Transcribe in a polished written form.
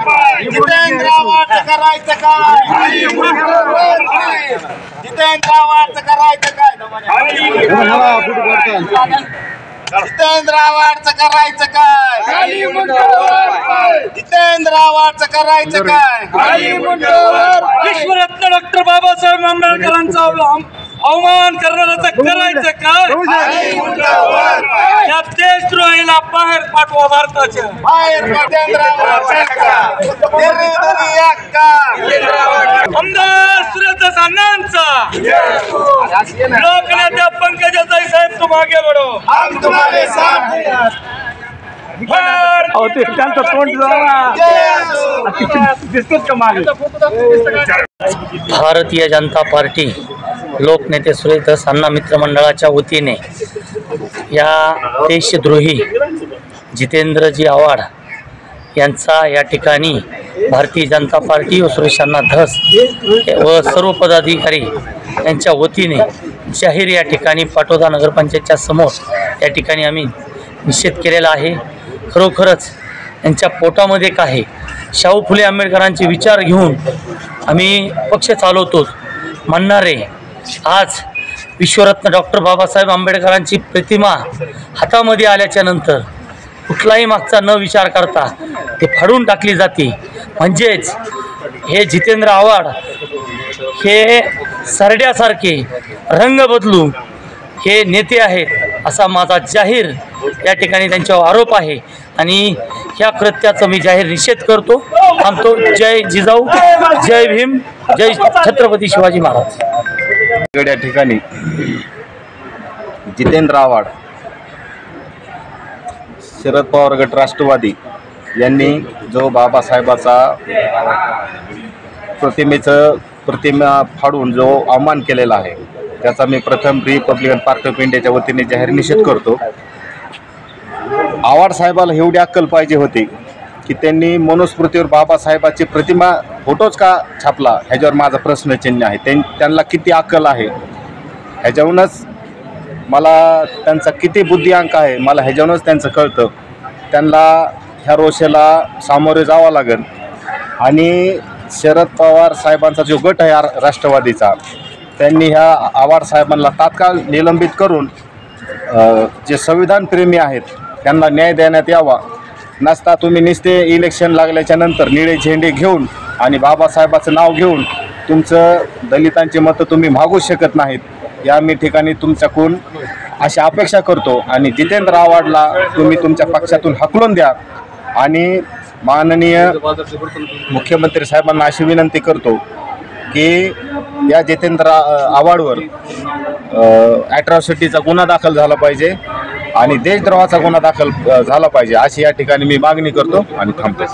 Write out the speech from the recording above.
जितेंद्र आव्हाडचं करायचं काय? जितेंद्र आव्हाडचं करायचं काय? जितेंद्र आव्हाडचं करायचं काय? जितेंद्र आव्हाडचं करायचं काय? विश्वरत्न डॉक्टर बाबासाहेब आंबेडकरांचा अवमान करणाऱ्याचं करायचं काय? या देशद्रोहीला बाहेर पाठवा भारताच्या. बाहेर जितेंद्र आव्हाडचं आमदार सुरेश अण्णांचा लोकनेत्या पंकजाताई साहेब तुम आगे बढ़ो. हम तुम्हारे साथ हैं. त्यांचं तोंड दिसतोच का मागे. भारतीय जनता पार्टी लोकनेते सुरेश अण्णा मित्रमंडळाच्या वतीने या देशद्रोही जितेंद्रजी आव्हाड यांचा या ठिकाणी भारतीय जनता पार्टी व सुरेश अण्णा धस व सर्व पदाधिकारी यांच्या वतीने जाहीर या ठिकाणी पाटोदा नगरपंचायतच्या समोर या ठिकाणी आम्ही निषेध केलेला आहे. खरोखरच यांच्या पोटामध्ये काय शाहू फुले आंबेडकरांचे विचार घेऊन आम्ही पक्ष चालवतो म्हणणारे आज विश्वरत्न डॉक्टर बाबासाहेब आंबेडकरांची प्रतिमा हातामध्ये आल्याच्या नंतर कुठलाही मागचा न विचार करता ते फाडून टाकली जाते. म्हणजेच हे जितेंद्र आव्हाड हे सरड्यासारखे रंग बदलू हे नेते आहेत असा माझा जाहीर या ठिकाणी त्यांच्यावर आरोप आहे आणि ह्या कृत्याचा मी जाहीर निषेध करतो. थांबतो. जय जिजाऊ, जय भीम, जय छत्रपती शिवाजी महाराज. या ठिकाणी जितेंद्र आव्हाड शरद पवार गट राष्ट्रवादी यांनी जो बाबासाहेबाचा प्रतिमा फाडून जो अवमान केलेला आहे त्याचा मी प्रथम रिपब्लिकन पार्टी ऑफ इंडियाच्या वतीने जाहीर निषेध करतो. आव्हाड साहेबाला एवढी अक्कल पाहिजे होती की त्यांनी मनुस्मृतीवर बाबासाहेबाची प्रतिमा फोटोच का छापला ह्याच्यावर माझा प्रश्नचिन्ह आहे. त्यांना किती अक्कल आहे ह्याच्यावरूनच मला त्यांचा किती बुद्धिअंक आहे मला ह्याच्यावरूनच त्यांचं कळतं. त्यांना ह्या रोषेला सामोरे जावं लागेल आणि शरद पवार साहेबांचा जो गट आहे राष्ट्रवादीचा त्यांनी ह्या आव्हाड साहेबांना तात्काळ निलंबित करून जे संविधानप्रेमी आहेत त्यांना न्याय देण्यात यावा. नसता तुम्ही नुसते इलेक्शन लागल्याच्या नंतर निळे झेंडे घेऊन आणि बाबासाहेबाचं नाव घेऊन तुमचं दलितांची मतं तुम्ही मागू शकत नाहीत. या मी ठिकाणी तुमच्याकडून अशी अपेक्षा करतो आणि जितेंद्र आव्हाडला तुम्ही तुमच्या पक्षातून हाकलून द्या आणि माननीय मुख्यमंत्री साहेबांना अशी विनंती करतो की या जितेंद्र आव्हाडवर ॲट्रॉसिटीचा गुन्हा दाखल झाला पाहिजे आणि देशद्रोहाचा गुन्हा दाखल झाला पाहिजे अशी या ठिकाणी मी मागणी करतो आणि थांबतो.